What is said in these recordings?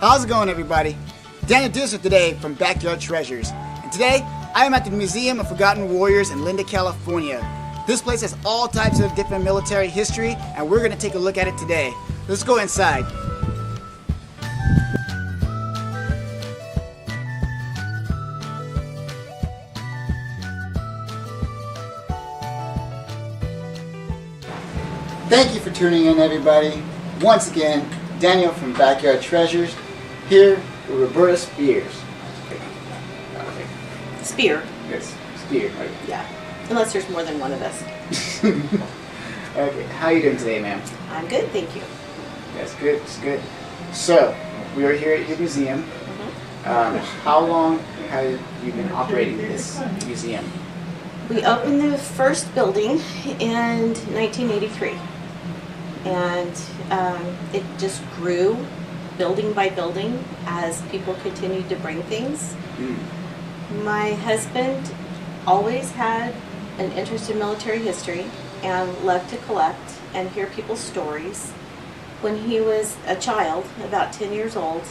How's it going, everybody? Daniel Disser today from Backyard Treasures. And today, I am at the Museum of Forgotten Warriors in Linda, California. This place has all types of different military history, and we're going to take a look at it today. Let's go inside. Thank you for tuning in, everybody. Once again, Daniel from Backyard Treasures, here with Roberta Spears. Spear. Yes, Spear. Okay. Yeah, unless there's more than one of us. Okay, how are you doing today, ma'am? I'm good, thank you. That's good, that's good. So, we are here at your museum. How long have you been operating this museum? We opened the first building in 1983. And it just grew building by building as people continued to bring things. My husband always had an interest in military history and loved to collect and hear people's stories. When he was a child, about 10 years old,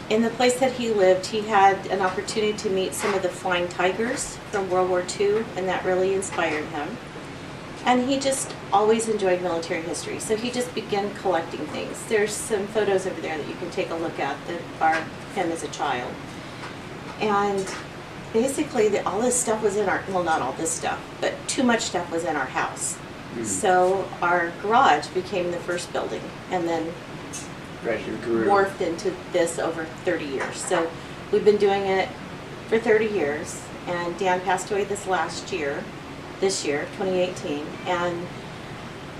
in the place that he lived, he had an opportunity to meet some of the flying tigers from World War II, and that really inspired him. And he just always enjoyed military history, so he just began collecting things. There's some photos over there that you can take a look at that are him as a child. And basically, all this stuff was in our, well, not all this stuff, but too much stuff was in our house. So our garage became the first building, and then morphed into this over 30 years. So we've been doing it for 30 years, and Dan passed away this year, 2018, and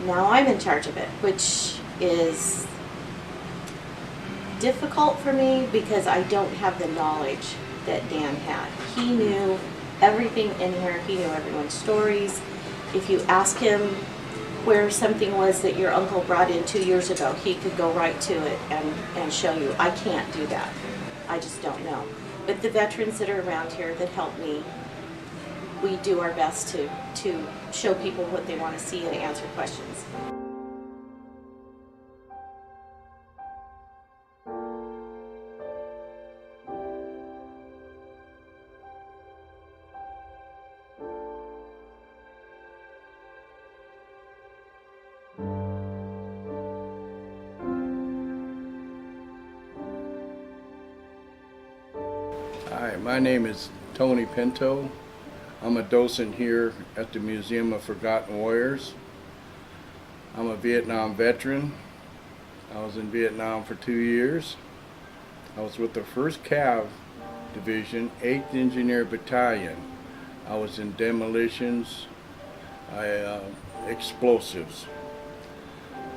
now I'm in charge of it, which is difficult for me because I don't have the knowledge that Dan had. He knew everything in here. He knew everyone's stories. If you ask him where something was that your uncle brought in 2 years ago, he could go right to it and show you. I can't do that. I just don't know. But the veterans that are around here that help me, we do our best to show people what they want to see and answer questions. Hi, my name is Tony Pinto. I'm a docent here at the Museum of Forgotten Warriors. I'm a Vietnam veteran. I was in Vietnam for 2 years. I was with the 1st Cav Division, 8th Engineer Battalion. I was in demolitions, explosives.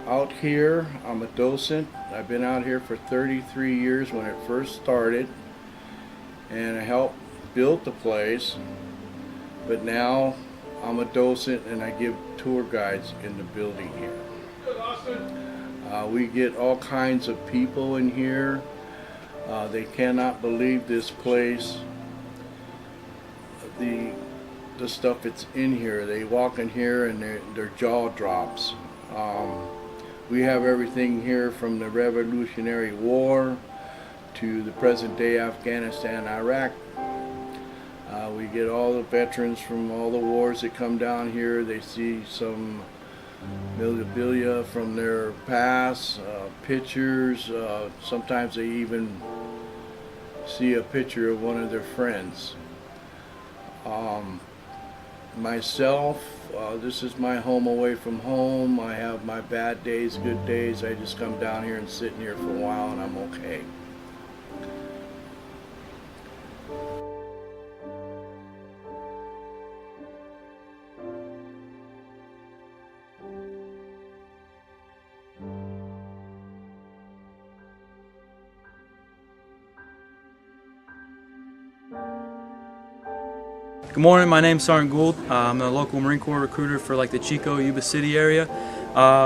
Out here, I'm a docent. I've been out here for 33 years when it first started, and I helped build the place. But now I'm a docent and I give tour guides in the building here. We get all kinds of people in here. They cannot believe this place, the stuff that's in here. They walk in here and their jaw drops. We have everything here from the Revolutionary War to the present day Afghanistan, Iraq. We get all the veterans from all the wars that come down here. They see some memorabilia from their past, pictures. Sometimes they even see a picture of one of their friends. Myself, this is my home away from home. I have my bad days, good days. I just come down here and sit in here for a while and I'm okay. Good morning, my name's Sergeant Gould. I'm a local Marine Corps recruiter for the Chico, Yuba City area.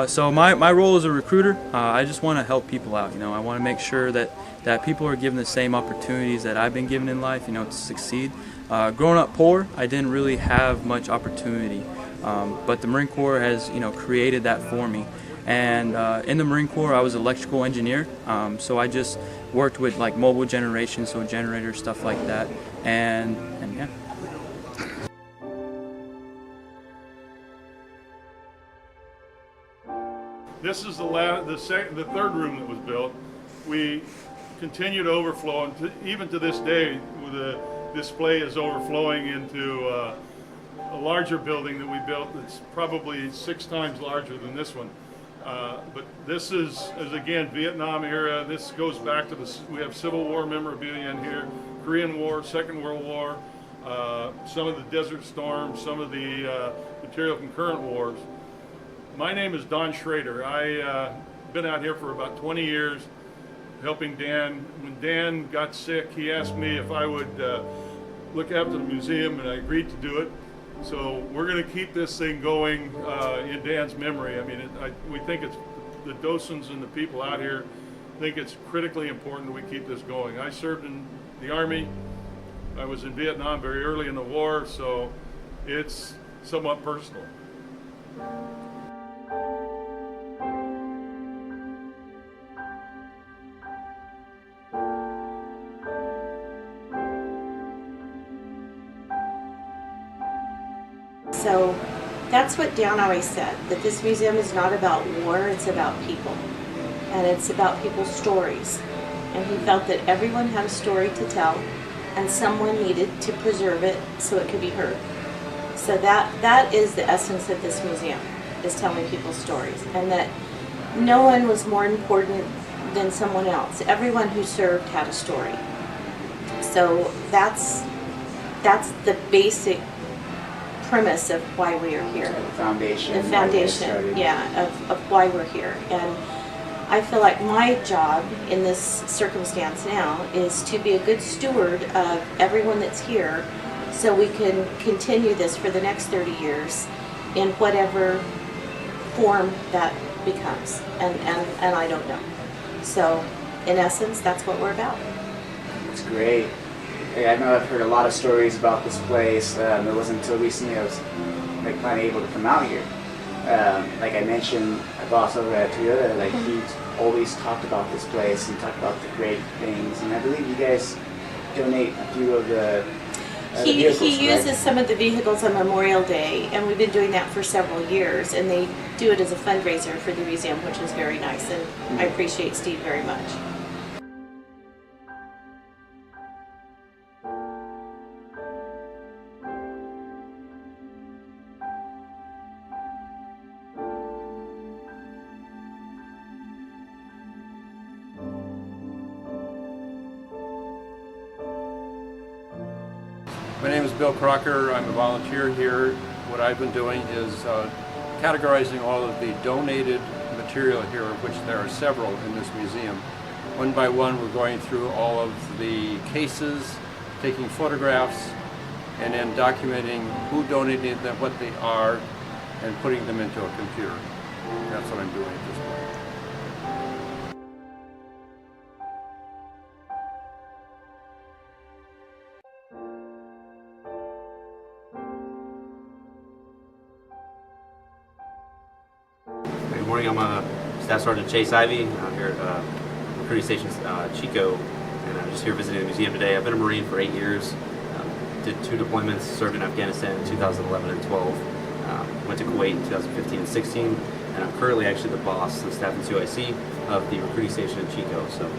So my role as a recruiter, I just want to help people out. I want to make sure that people are given the same opportunities that I've been given in life, to succeed. Growing up poor, I didn't really have much opportunity, but the Marine Corps has, created that for me. And in the Marine Corps, I was an electrical engineer, so I just worked with like mobile generation, so generators, stuff like that, and yeah. This is the third room that was built. We continue to overflow, and even to this day, the display is overflowing into a larger building that we built that's probably 6 times larger than this one. But this is again, Vietnam era. This goes back to we have Civil War memorabilia in here, Korean War, Second World War, some of the Desert Storm, some of the material from current wars. My name is Don Schrader. I've been out here for about 20 years helping Dan. When Dan got sick, he asked me if I would look after the museum, and I agreed to do it. So we're going to keep this thing going in Dan's memory. I mean, we think it's the docents and the people out here think it's critically important that we keep this going. I served in the Army. I was in Vietnam very early in the war, so it's somewhat personal. So that's what Dan always said, that this museum is not about war, it's about people. And it's about people's stories. And he felt that everyone had a story to tell, and someone needed to preserve it so it could be heard. So that is the essence of this museum, is telling people's stories. And that no one was more important than someone else. Everyone who served had a story. So that's the basic premise of why we are here. So the foundation. The foundation, yeah, of why we're here. And I feel like my job in this circumstance now is to be a good steward of everyone that's here so we can continue this for the next 30 years in whatever form that becomes. And I don't know. So in essence, that's what we're about. It's great. I know I've heard a lot of stories about this place. It wasn't until recently I was finally able to come out here. Like I mentioned, my boss over at Toyota, he's always talked about this place and talked about the great things. And I believe you guys donate a few of the vehicles, He uses right? some of the vehicles on Memorial Day, and we've been doing that for several years. And they do it as a fundraiser for the museum, which is very nice. And I appreciate Steve very much. My name is Bill Crocker. I'm a volunteer here. What I've been doing is categorizing all of the donated material here, of which there are several in this museum. One by one, we're going through all of the cases, taking photographs, and then documenting who donated them, what they are, and putting them into a computer. That's what I'm doing at this point. Good morning, I'm Staff Sergeant Chase Ivy. I'm here at Recruiting Station Chico, and I'm just here visiting the museum today. I've been a Marine for 8 years, did 2 deployments, served in Afghanistan in 2011 and 12, went to Kuwait in 2015 and 16, and I'm currently actually the boss, the staff and COIC of the Recruiting Station in Chico. So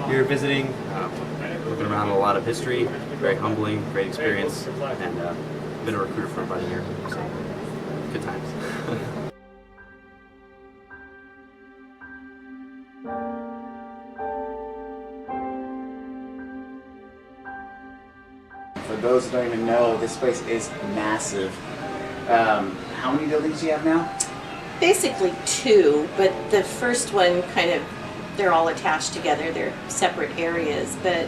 here visiting, looking around at a lot of history, very humbling, great experience, and been a recruiter for about a year, so good times. For those who don't even know, this place is massive. How many buildings do you have now? Basically 2, but the first one they're all attached together. They're separate areas, but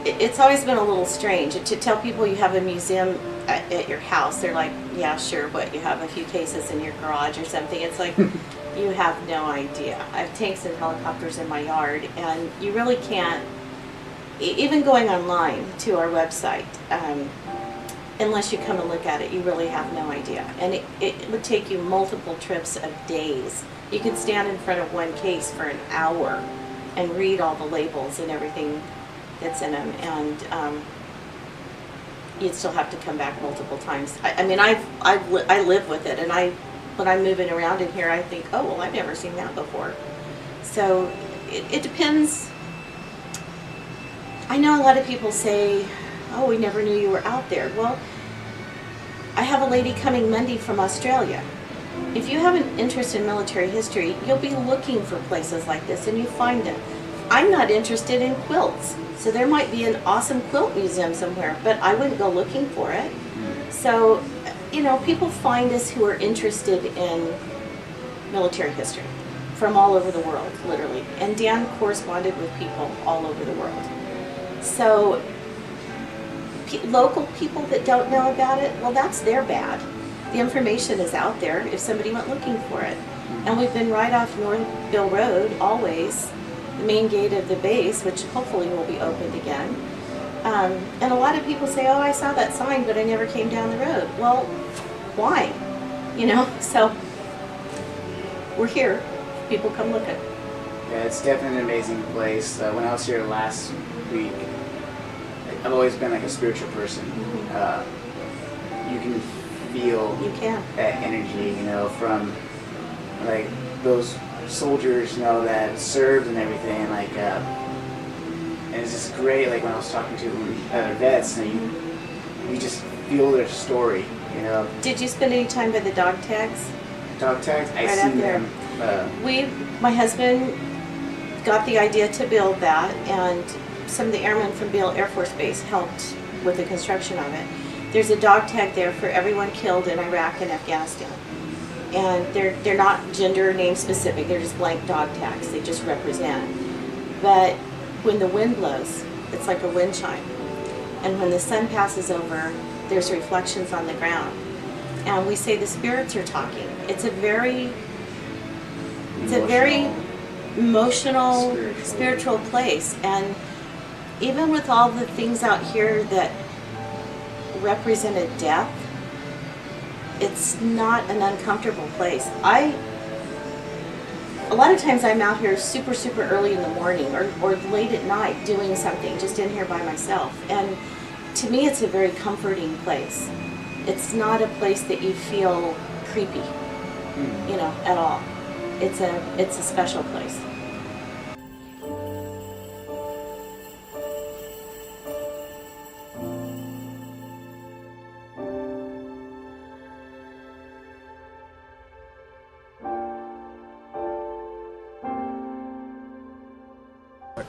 it's always been a little strange to tell people you have a museum at your house. They're like, yeah, sure, but you have a few cases in your garage or something. It's like, you have no idea. I have tanks and helicopters in my yard, and you really can't, even going online to our website, unless you come and look at it, you really have no idea. And it would take you multiple trips of days. You could stand in front of one case for an hour and read all the labels and everything that's in them, and you'd still have to come back multiple times. I mean, I live with it, and when I'm moving around in here, I think, oh, well, I've never seen that before. So it depends. I know a lot of people say, oh, we never knew you were out there. Well, I have a lady coming Monday from Australia. If you have an interest in military history, you'll be looking for places like this, and you find them. I'm not interested in quilts, so there might be an awesome quilt museum somewhere, but I wouldn't go looking for it. So, you know, people find us who are interested in military history from all over the world, literally. And Dan corresponded with people all over the world. So, local people that don't know about it, well, that's their bad. The information is out there if somebody went looking for it. And we've been right off North Beale Road, always, the main gate of the base, which hopefully will be opened again. And a lot of people say, oh, I saw that sign, but I never came down the road. Well, why? You know, so we're here. People come looking. Yeah, it's definitely an amazing place. When I was here last week, I've always been like a spiritual person. You can feel that energy, you know, from like those soldiers, you know, that served and everything. Like, and it's just great. Like when I was talking to other vets, and you just feel their story, you know. Did you spend any time by the dog tags? Dog tags? I Right see up there. them. My husband got the idea to build that, and some of the airmen from Beale Air Force Base helped with the construction of it. There's a dog tag there for everyone killed in Iraq and Afghanistan. And they're not gender name specific, they're just blank dog tags, they just represent. But when the wind blows, it's like a wind chime. And when the sun passes over, there's reflections on the ground. And we say the spirits are talking. It's a very emotional, spiritual place. And even with all the things out here that represented death, it's not an uncomfortable place. A lot of times I'm out here super early in the morning or late at night doing something just in here by myself. And to me it's a very comforting place. It's not a place that you feel creepy, you know, at all. It's a special place.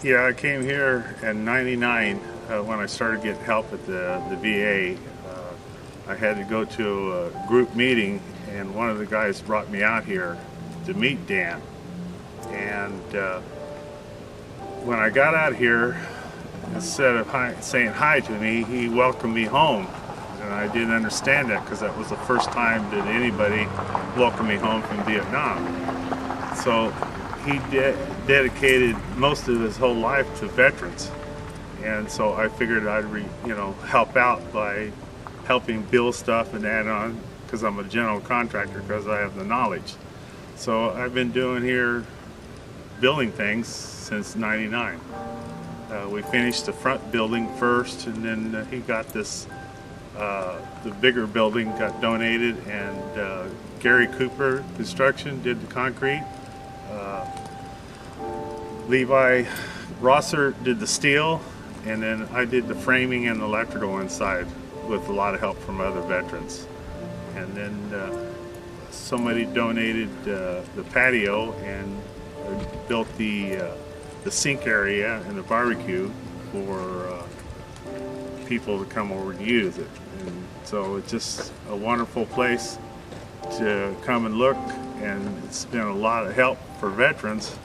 Yeah, I came here in '99 when I started getting help at the VA. I had to go to a group meeting, and one of the guys brought me out here to meet Dan. And when I got out here, instead of saying hi to me, he welcomed me home. And I didn't understand that because that was the first time that anybody welcomed me home from Vietnam. So he dedicated most of his whole life to veterans, and so I figured I'd help out by helping build stuff and add on, because I'm a general contractor, because I have the knowledge. So I've been doing here building things since '99. We finished the front building first, and then he got this the bigger building got donated, and Gary Cooper Construction did the concrete. Levi Rosser did the steel, and then I did the framing and electrical inside with a lot of help from other veterans. And then somebody donated the patio and built the sink area and the barbecue for people to come over to use it. And so it's just a wonderful place to come and look, and it's been a lot of help for veterans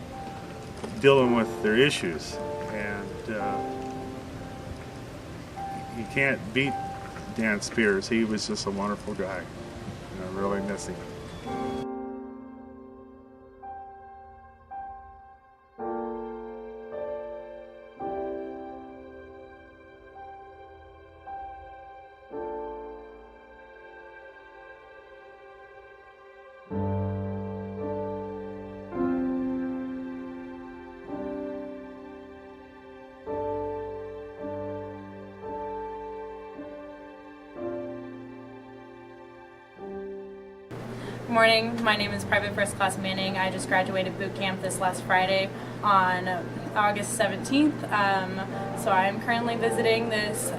dealing with their issues. And you can't beat Dan Spears. He was just a wonderful guy, and I really miss him. morning. My name is Private First Class Manning. I just graduated boot camp this last Friday on August 17th. So I'm currently visiting this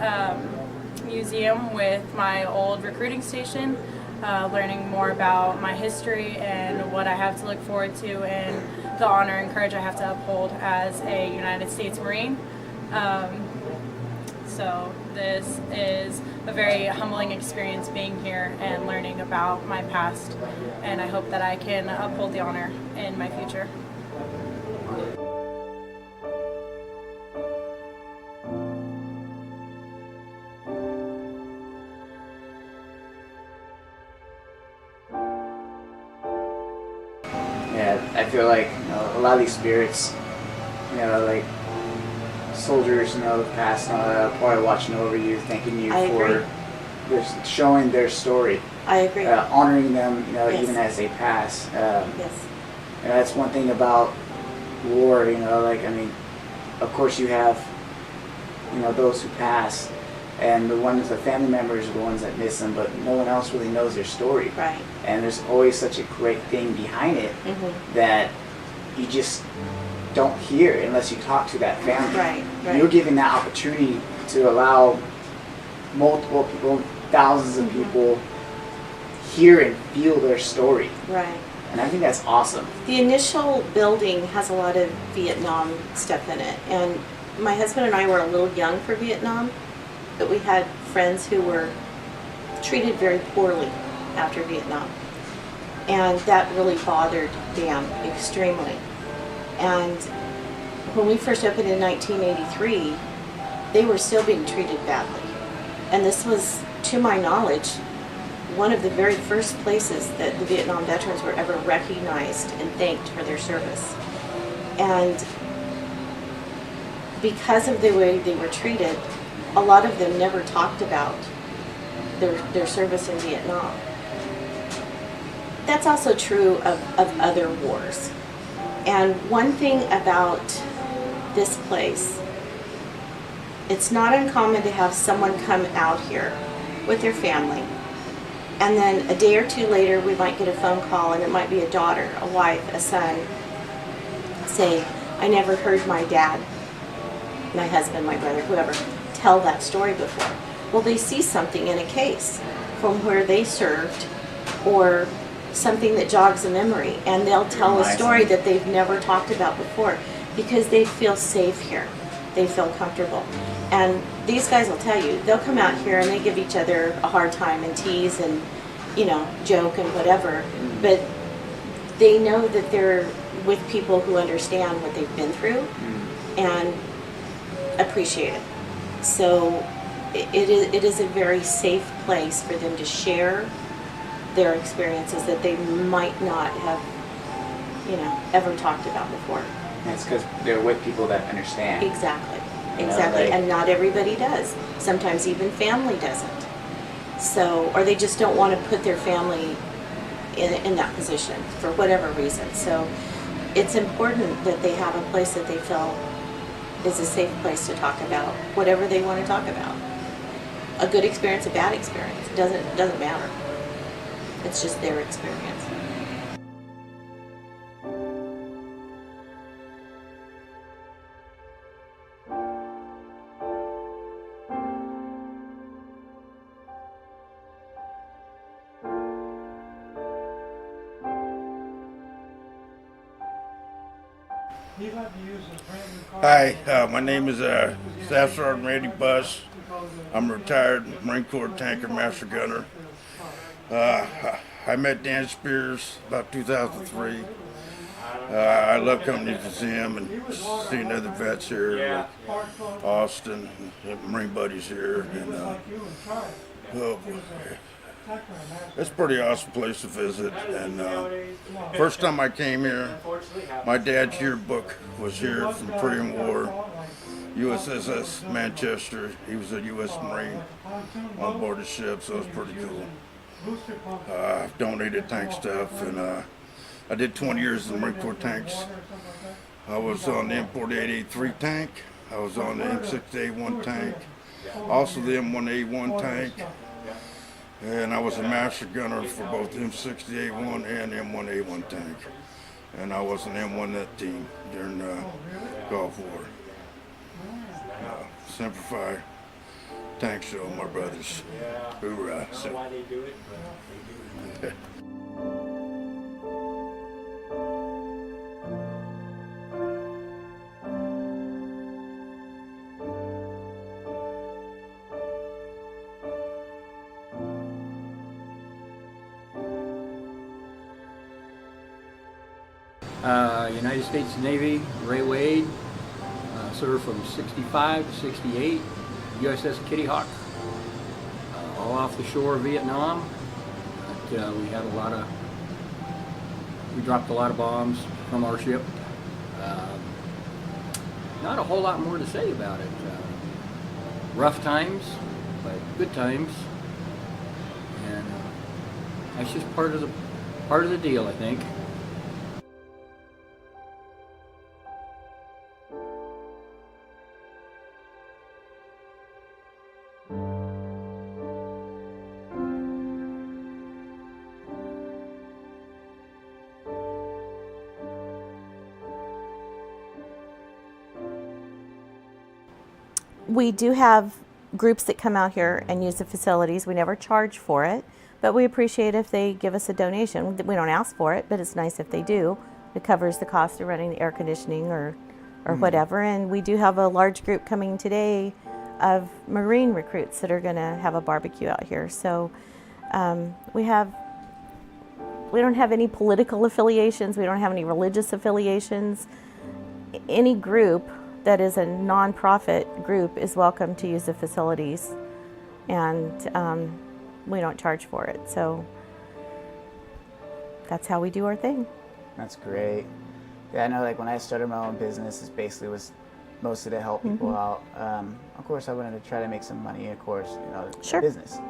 museum with my old recruiting station, learning more about my history and what I have to look forward to and the honor and courage I have to uphold as a United States Marine. So this is a very humbling experience being here and learning about my past, and I hope that I can uphold the honor in my future. Yeah, I feel like a lot of these spirits, like soldiers, past, probably watching over you, thanking you for showing their story. I agree. Honoring them, Yes. even as they pass. Yes. And that's one thing about war, of course you have, those who pass, and the family members are the ones that miss them, but no one else really knows their story. Right. And there's always such a great thing behind it that you just don't hear unless you talk to that family. Right. You're giving that opportunity to allow multiple people, thousands of people, hear and feel their story. Right. And I think that's awesome. The initial building has a lot of Vietnam stuff in it, and my husband and I were a little young for Vietnam, but we had friends who were treated very poorly after Vietnam, and that really bothered Dan extremely. And when we first opened in 1983, they were still being treated badly, and this was, to my knowledge, one of the very first places that the Vietnam veterans were ever recognized and thanked for their service. And because of the way they were treated, a lot of them never talked about their service in Vietnam. That's also true of other wars. And one thing about this place, it's not uncommon to have someone come out here with their family, and then a day or two later we might get a phone call, and it might be a daughter, a wife, a son, say, I never heard my dad, my husband, my brother, whoever, tell that story before. Well, they see something in a case from where they served, or something that jogs a memory, and they'll tell a story that they've never talked about before, because they feel safe here. They feel comfortable. And these guys will tell you, they'll come out here and they give each other a hard time and tease and, joke and whatever, but they know that they're with people who understand what they've been through and appreciate it. So it is a very safe place for them to share their experiences that they might not have, ever talked about before. That's because they're with people that understand. Exactly. Exactly. And not everybody does. Sometimes even family doesn't. So, or they just don't want to put their family in that position for whatever reason. So it's important that they have a place that they feel is a safe place to talk about whatever they want to talk about. A good experience, a bad experience, doesn't matter. It's just their experience. Hi, my name is Staff Sergeant Randy Buss. I'm a retired Marine Corps tanker master gunner. I met Dan Spears about 2003. I love coming to the museum and seeing other vets here, like Austin, and Marine buddies here, and it's a pretty awesome place to visit. And first time I came here, my dad's yearbook was here from the Korean War, USS Manchester. He was a U.S. Marine on board the ship, so it was pretty cool. I've donated tank stuff, and I did 20 years in the Marine Corps tanks. I was on the M48A3 tank. I was on the M6A1 tank, also the M1A1 tank. And I was a master gunner for both M68-1 and M1A1 tank. And I was an M1 team during the Gulf War. Semper Fi, tank show, my brothers. Hoorah. United States Navy, Ray Wade, served from 65 to 68, USS Kitty Hawk, all off the shore of Vietnam. But, we dropped a lot of bombs from our ship. Not a whole lot more to say about it. Rough times, but good times, and that's just part of the deal, I think. We do have groups that come out here and use the facilities. We never charge for it, but we appreciate if they give us a donation. We don't ask for it, but it's nice if they do. It covers the cost of running the air conditioning or whatever. And we do have a large group coming today of Marine recruits that are going to have a barbecue out here. So we don't have any political affiliations. We don't have any religious affiliations. Any group that is a nonprofit group is welcome to use the facilities, and we don't charge for it. So that's how we do our thing. That's great. Yeah, I know, like when I started my own business, it basically was mostly to help people out. Of course, I wanted to try to make some money, of course, Sure. business.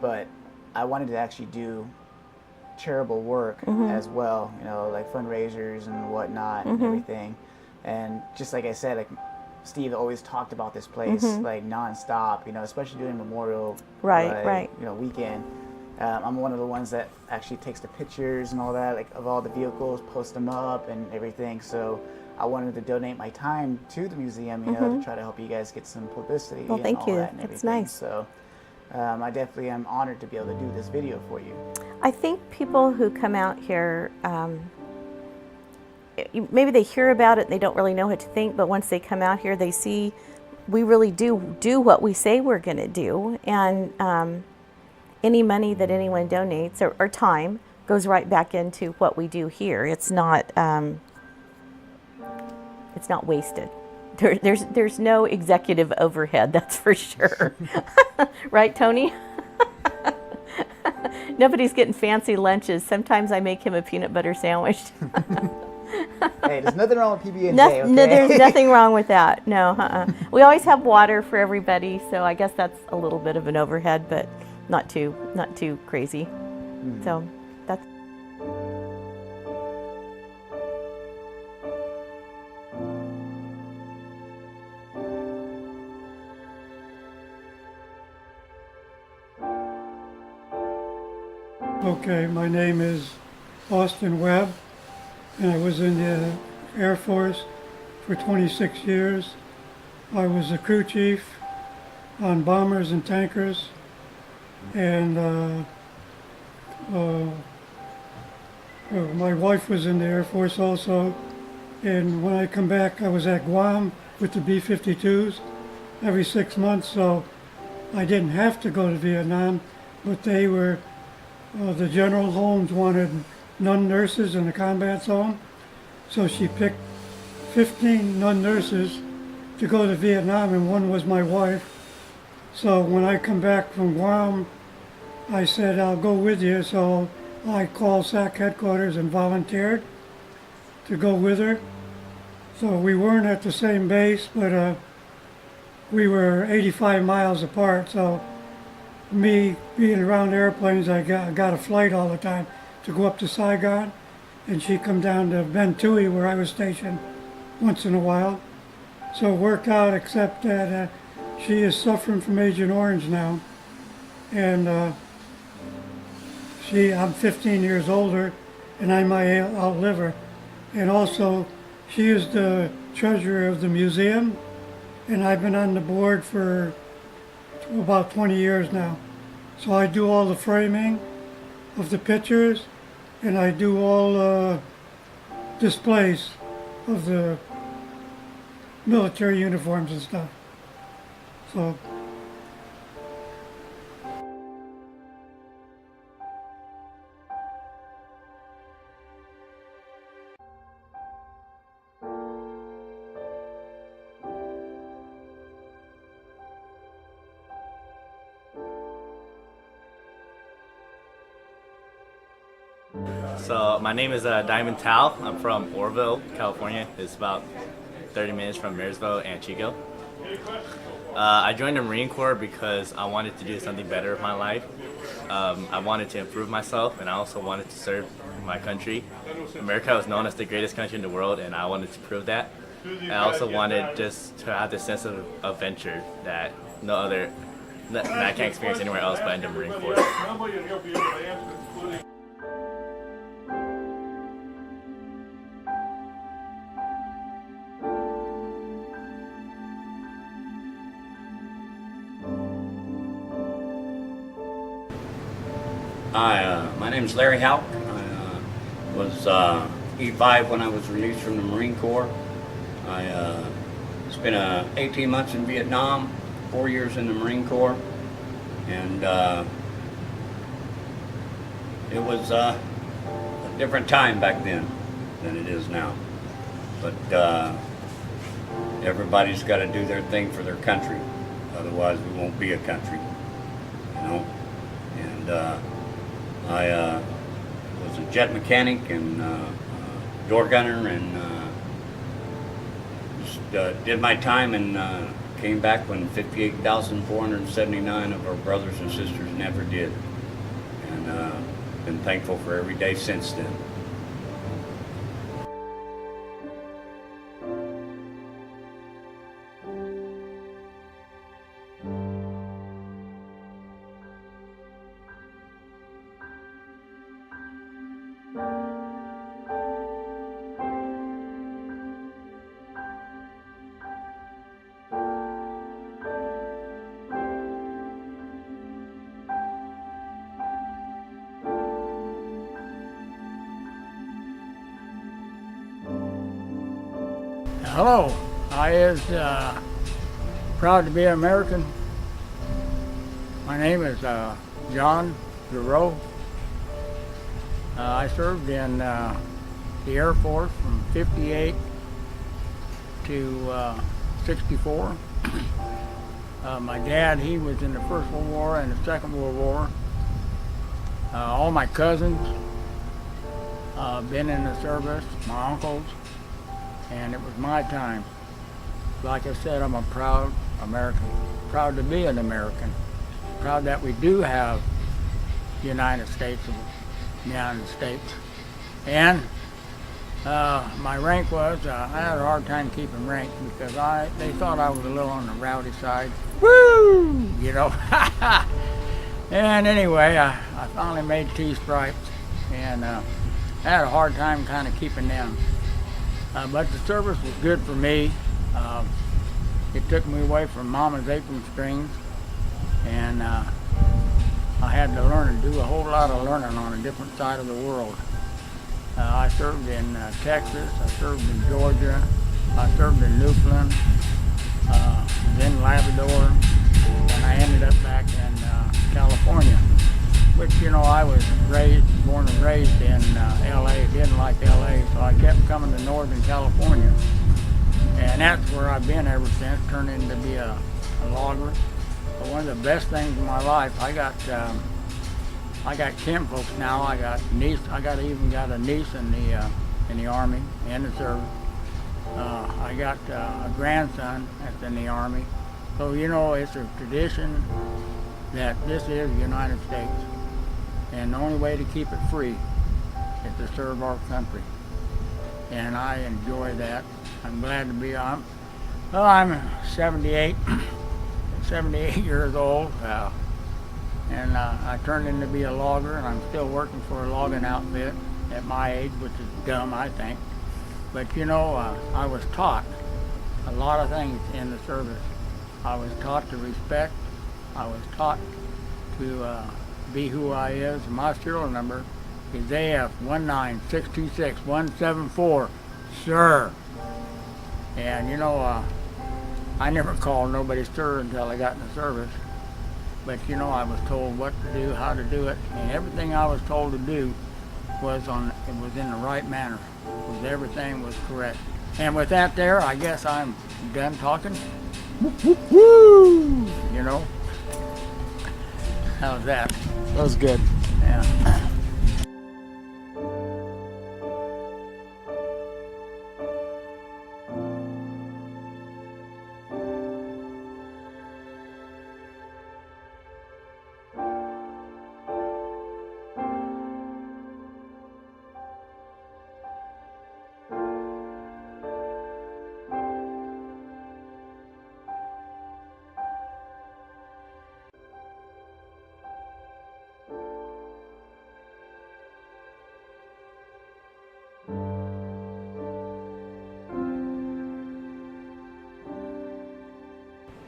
But I wanted to actually do charitable work as well, like fundraisers and whatnot and everything. And just like I said, like Steve always talked about this place like nonstop, especially during Memorial weekend. I'm one of the ones that actually takes the pictures and all that, like of all the vehicles, post them up and everything. So I wanted to donate my time to the museum, to try to help you guys get some publicity. Well, and thank all you. that and That's everything. nice. So I definitely am honored to be able to do this video for you. I think people who come out here, maybe they hear about it and they don't really know what to think, but once they come out here, they see we really do what we say we're going to do. And any money that anyone donates or time goes right back into what we do here. It's not wasted. There's no executive overhead, that's for sure. Right, Tony? Nobody's getting fancy lunches. Sometimes I make him a peanut butter sandwich. Hey, there's nothing wrong with PB&J, okay? No, there's nothing wrong with that. No, We always have water for everybody, so I guess that's a little bit of an overhead, but not too crazy. So that's. Okay, my name is Austin Webb, and I was in the Air Force for 26 years. I was a crew chief on bombers and tankers, and my wife was in the Air Force also. And when I come back, I was at Guam with the B-52s every 6 months, so I didn't have to go to Vietnam, but they were the General Holmes wanted nun nurses in the combat zone, so she picked 15 nun nurses to go to Vietnam, and one was my wife. So when I come back from Guam, I said, I'll go with you. So I called SAC headquarters and volunteered to go with her. So we weren't at the same base, but we were 85 miles apart. So me being around airplanes, I got a flight all the time to go up to Saigon, and she come down to Ben Tui where I was stationed once in a while. So it worked out, except that she is suffering from Agent Orange now, and I'm 15 years older, and I might outlive her. And also, she is the treasurer of the museum, and I've been on the board for about 20 years now. So I do all the framing of the pictures, and I do all displays of the military uniforms and stuff. So So my name is Diamond Tao. I'm from Orville, California. It's about 30 minutes from Marysville and Chico. I joined the Marine Corps because I wanted to do something better with my life. I wanted to improve myself, and I also wanted to serve my country. America was known as the greatest country in the world, and I wanted to prove that. And I also wanted just to have this sense of adventure that that I can't experience anywhere else but in the Marine Corps. Hi, my name is Larry Houck. I was E5 when I was released from the Marine Corps. I spent 18 months in Vietnam, 4 years in the Marine Corps, and it was a different time back then than it is now. But everybody's got to do their thing for their country, otherwise we won't be a country, you know. And I was a jet mechanic and door gunner, and just did my time, and came back when 58,479 of our brothers and sisters never did. And been thankful for every day since then. Hello, I is proud to be American. My name is John Giroux. I served in the Air Force from 58 to 64. My dad, he was in the First World War and the Second World War. All my cousins been in the service, my uncles, and it was my time. Like I said, I'm a proud American, proud to be an American, proud that we do have the United States of the United States. And my rank was, I had a hard time keeping rank because they thought I was a little on the rowdy side. Woo! You know. And anyway, I finally made T-stripes, and I had a hard time kind of keeping them. But the service was good for me. It took me away from mama's apron strings, and I had to learn to do a whole lot of learning on a different side of the world. I served in Texas, I served in Georgia, I served in Newfoundland, then Labrador, and I ended up back in California, which, you know, I was born and raised in LA, didn't like LA, so I kept coming to Northern California. And that's where I've been ever since, turned into be a logger. But one of the best things in my life, I got kinfolks now. I got even got a niece in the Army and the service. I got a grandson that's in the Army. So, you know, it's a tradition that this is the United States. And the only way to keep it free is to serve our country. And I enjoy that. I'm glad to be on. Well, I'm 78 years old. and I turned in to be a logger, and I'm still working for a logging outfit at my age, which is dumb, I think. But you know, I was taught a lot of things in the service. I was taught to respect. I was taught to be who I is. My serial number is AF 19626-174, sir. And you know, I never called nobody sir until I got in the service. But you know, I was told what to do, how to do it, and everything I was told to do was in the right manner. Everything was correct. And with that there, I guess I'm done talking. Woo! You know? How's that? That was good. Yeah.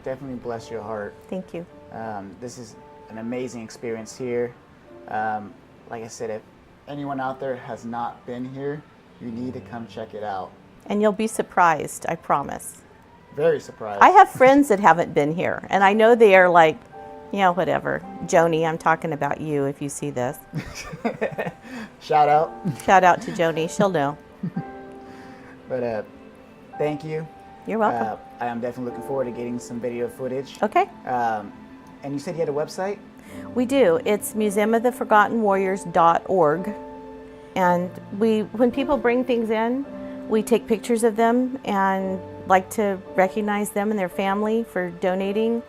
Definitely bless your heart. Thank you. This is an amazing experience here. Like I said, if anyone out there has not been here, you need to come check it out. And you'll be surprised, I promise. Very surprised. I have friends that haven't been here, and I know they are like, you know, whatever. Joni, I'm talking about you if you see this. Shout out. Shout out to Joni, she'll know. But thank you. You're welcome. I am definitely looking forward to getting some video footage. Okay. And you said you had a website? We do. It's museumoftheforgottenwarriors.org. And when people bring things in, we take pictures of them and like to recognize them and their family for donating.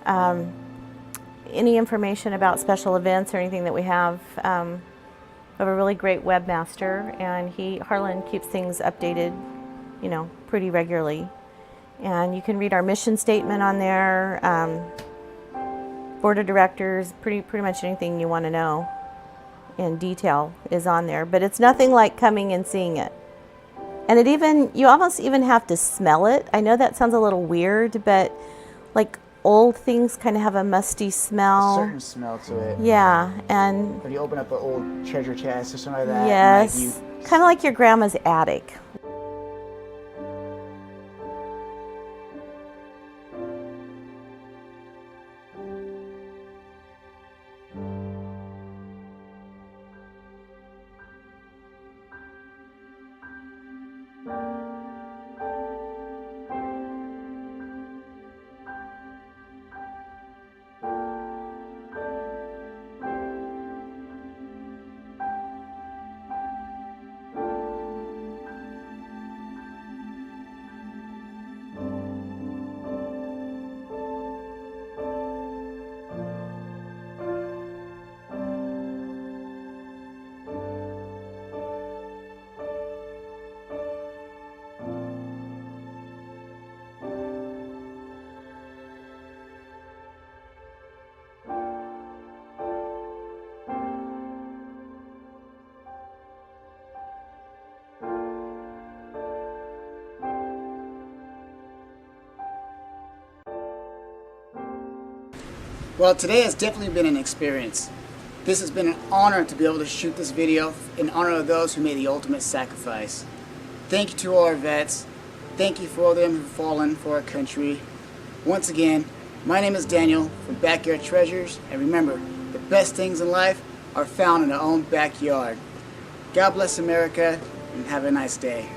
Any information about special events or anything that we have, we have a really great webmaster, and Harlan keeps things updated, you know, pretty regularly. And you can read our mission statement on there, board of directors, pretty much anything you want to know in detail is on there. But it's nothing like coming and seeing it. And you almost even have to smell it. I know that sounds a little weird, but like old things kind of have a musty smell. A certain smell to it. Yeah, and when you open up an old treasure chest or something like that. Yes, kind of like your grandma's attic. Well, today has definitely been an experience. This has been an honor to be able to shoot this video in honor of those who made the ultimate sacrifice. Thank you to all our vets. Thank you for all them who've fallen for our country. Once again, my name is Daniel from Backyard Treasures, and remember, the best things in life are found in our own backyard. God bless America, and have a nice day.